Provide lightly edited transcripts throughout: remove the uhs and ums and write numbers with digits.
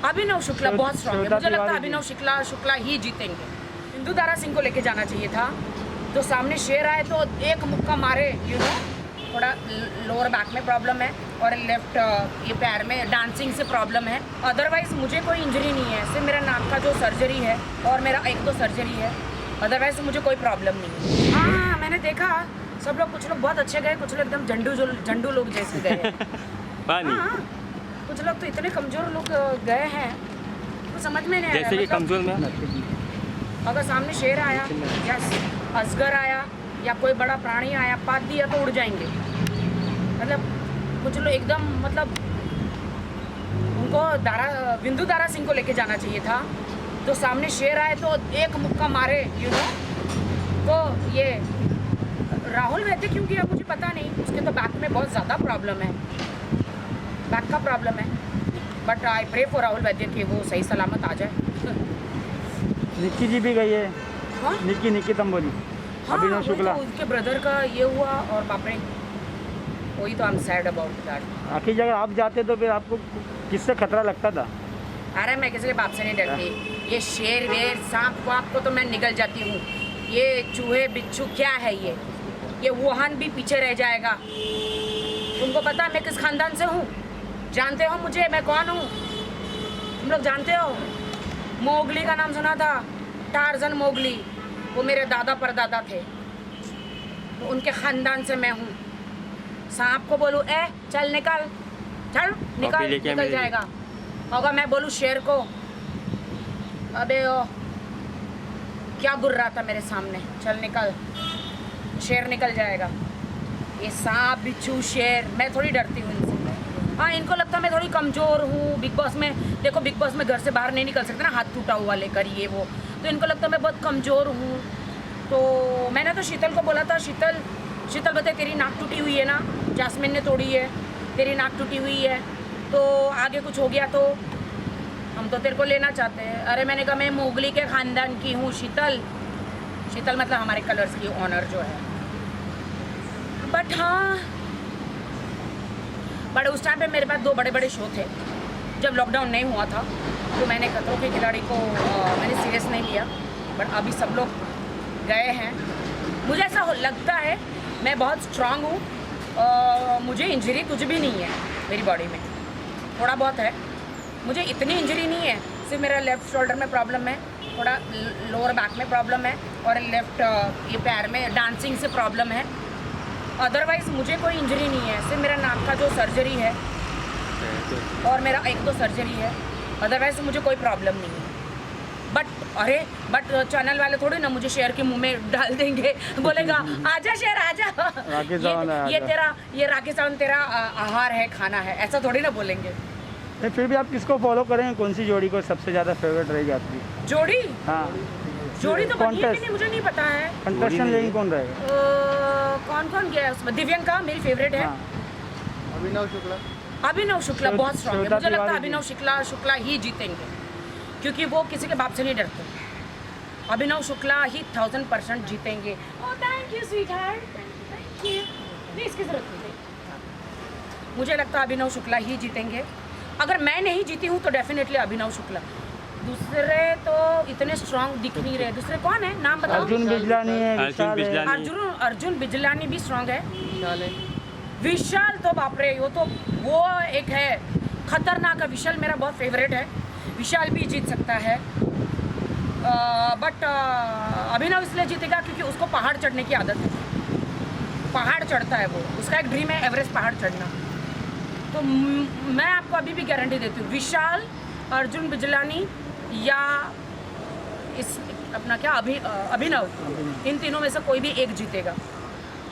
अभिनव शुक्ला बहुत स्ट्रांग है, मुझे लगता है अभिनव शुक्ला ही जीतेंगे। इंदु दारा सिंह को लेके जाना चाहिए था, जो सामने शेर आए तो एक मुक्का मारे, थोड़ा लोअर बैक में प्रॉब्लम है और लेफ्ट ये पैर में डांसिंग से प्रॉब्लम है। अदरवाइज मुझे कोई इंजरी नहीं है, सिर्फ मेरा नाक का जो सर्जरी है और मेरा एक दो सर्जरी है, अदरवाइज मुझे कोई प्रॉब्लम नहीं है। हाँ, मैंने देखा सब लोग, कुछ लोग बहुत अच्छे गए, कुछ लोग एकदम झंडू लोग जैसे गए। हाँ, कुछ लोग तो इतने कमजोर लोग गए हैं तो समझ में नहीं आया। जैसे कि कमजोर में अगर सामने शेर आया या अजगर आया या कोई बड़ा प्राणी आया, पात दिया तो उड़ जाएंगे। मतलब कुछ लोग एकदम, मतलब उनको बिंदु दारा सिंह को लेके जाना चाहिए था, जो सामने शेर आए तो एक मुक्का मारे, तो ये राहुल वैद्य क्यों किया मुझे पता नहीं, उसके तो बैक में बहुत ज़्यादा प्रॉब्लम है, बैक का प्रॉब्लम है। But I pray for Rahul Vaidya कि वो सही सलामत आ जाए। निक्की जी भी गई है। हाँ? निक्की तंबोली। हाँ, अभिनव शुक्ला तो उनके ब्रदर का ये हुआ और बाप रे, वही तो I am sad about that. आखिर जगह आप जाते तो फिर आपको किससे खतरा लगता था? अरे मैं किसी के बाप से नहीं डरती, ये शेर वेर सांप वाप को तो मैं निकल जाती हूँ, ये चूहे बिच्छू क्या है, ये वुहान भी पीछे रह जाएगा। तुमको पता है मैं किस खानदान से हूँ? जानते हो मुझे, मैं कौन हूँ? तुम लोग जानते हो? मोगली का नाम सुना था? टार्जन मोगली, वो मेरे दादा परदादा थे, तो उनके खानदान से मैं हूँ। सांप को बोलूँ ए चल निकल, चल निकल जाएगा। अगर मैं बोलूँ शेर को अबे ओ क्या गुर रहा था मेरे सामने, चल निकल, शेर निकल जाएगा। ये सांप बिच्छू शेर, मैं थोड़ी डरती हूँ इनसे। हाँ, इनको लगता है मैं थोड़ी कमज़ोर हूँ। बिग बॉस में देखो, बिग बॉस में घर से बाहर नहीं निकल सकते ना, हाथ टूटा हुआ लेकर ये वो, तो इनको लगता है मैं बहुत कमज़ोर हूँ। तो मैंने तो शीतल को बोला था, शीतल बता तेरी नाक टूटी हुई है ना, जास्मिन ने तोड़ी है, तेरी नाक टूटी हुई है, तो आगे कुछ हो गया तो हम तो तेरे को लेना चाहते हैं। अरे मैंने कहा मैं मोगली के ख़ानदान की हूँ शीतल मतलब हमारे कलर्स की ऑनर जो है। बट हाँ, बट उस टाइम पे मेरे पास 2 बड़े शो थे जब लॉकडाउन नहीं हुआ था, तो मैंने खतरों के खिलाड़ी को मैंने सीरियस नहीं लिया। बट अभी सब लोग गए हैं, मुझे ऐसा लगता है मैं बहुत स्ट्रांग हूँ, मुझे इंजरी कुछ भी नहीं है मेरी बॉडी में, थोड़ा बहुत है, मुझे इतनी इंजरी नहीं है, सिर्फ मेरा लेफ़्ट शोल्डर में प्रॉब्लम है, थोड़ा लोअर बैक में प्रॉब्लम है और लेफ़्ट ये पैर में डांसिंग से प्रॉब्लम है। अदरवाइज मुझे कोई इंजरी नहीं है, सिर्फ मेरा नाक का जो सर्जरी है और मेरा एक दो सर्जरी है, अदरवाइज मुझे कोई प्रॉब्लम नहीं है। बट चैनल वाले थोड़े ना मुझे शेर के मुंह में डाल देंगे, बोलेगा आजा शेर आजा, ये राकेश सावंत तेरा आहार है, खाना है, ऐसा थोड़ी ना बोलेंगे। फिर भी आप किसको फॉलो करेंगे? कौन सी जोड़ी को सबसे ज़्यादा फेवरेट रहेगी आपकी? जोड़ी? हाँ, जोड़ी तो बनी है कि नहीं मुझे नहीं पता है। कंटेस्टेंट लेकिन कौन रहेगा? कौन गया है उसमें? दिव्यंका मेरी फेवरेट है। अभिनव शुक्ला बहुत स्ट्रांग है, मुझे लगता है अभिनव शुक्ला ही जीतेंगे, क्योंकि वो किसी के बाप से नहीं डरते। अभिनव शुक्ला ही 1000% जीतेंगे। Thank you sweetheart, thank you. नहीं, इसकी जरूरत नहीं। मुझे लगता है अभिनव शुक्ला ही जीतेंगे। अगर मैं नहीं जीती हूँ तो डेफिनेटली अभिनव शुक्ला। दूसरे तो इतने स्ट्रांग दिख नहीं रहे। दूसरे कौन है, नाम बताओ? अर्जुन बिजलानी है। अर्जुन बिजलानी भी स्ट्रांग है। विशाल तो बाप रे, वो एक है खतरनाक है। विशाल मेरा बहुत फेवरेट है, विशाल भी जीत सकता है। बट अभिनव इसलिए जीतेगा क्योंकि उसको पहाड़ चढ़ने की आदत है, पहाड़ चढ़ता है वो, उसका एक ड्रीम है एवरेस्ट पहाड़ चढ़ना। तो मैं आपको अभी भी गारंटी देती हूँ, विशाल, अर्जुन बिजलानी या इस अपना क्या अभिनव, इन तीनों में से कोई भी एक जीतेगा।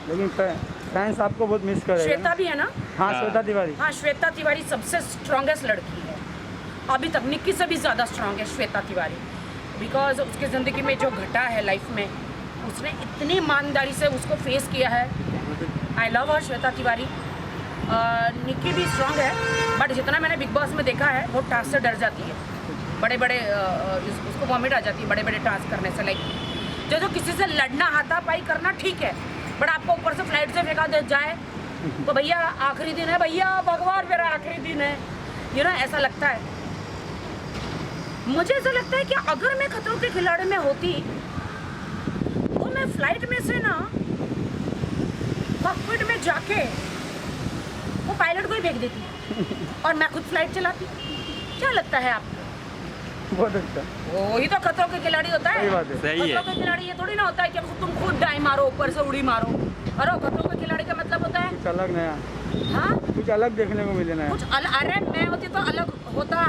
लेकिन फैंस आपको बहुत मिस करेगा। श्वेता भी है ना? हाँ, श्वेता तिवारी। हाँ, श्वेता तिवारी सबसे स्ट्रॉन्गेस्ट लड़की है अभी तक, निक्की से भी ज़्यादा स्ट्रॉन्ग है श्वेता तिवारी, बिकॉज उसकी ज़िंदगी में जो घटा है लाइफ में, उसने इतनी ईमानदारी से उसको फेस किया है। आई लव हर श्वेता तिवारी। निक्की भी स्ट्रॉन्ग है, बट जितना मैंने बिग बॉस में देखा है वो टास्क से डर जाती है, बड़े उसको वॉमिट आ जाती है बड़े टास्क करने से। लाइक जो किसी से लड़ना, हाथापाई करना ठीक है, बट आपको ऊपर से फ्लाइट से फेंका दे जाए तो भैया आखिरी दिन है, भैया भगवान मेरा आखिरी दिन है, ऐसा लगता है। मुझे ऐसा लगता है कि अगर मैं खतरों के खिलाड़ी में होती तो मैं फ्लाइट में से ना कॉकपिट में जाके वो पायलट को ही फेंक देती और मैं खुद फ्लाइट चलाती। क्या लगता है आपको? बहुत अच्छा। वही तो खतरों के खिलाड़ी होता है। सही बात है। सही है। खतरों के खिलाड़ी ये थोड़ी ना होता है कि तुम खुद डाई मारो, ऊपर से उड़ी मारो। अरे खतरों के खिलाड़ी का मतलब होता है कुछ अलग नया, हाँ कुछ अलग देखने को मिले ना। कुछ अरे मैं होती तो अलग होता।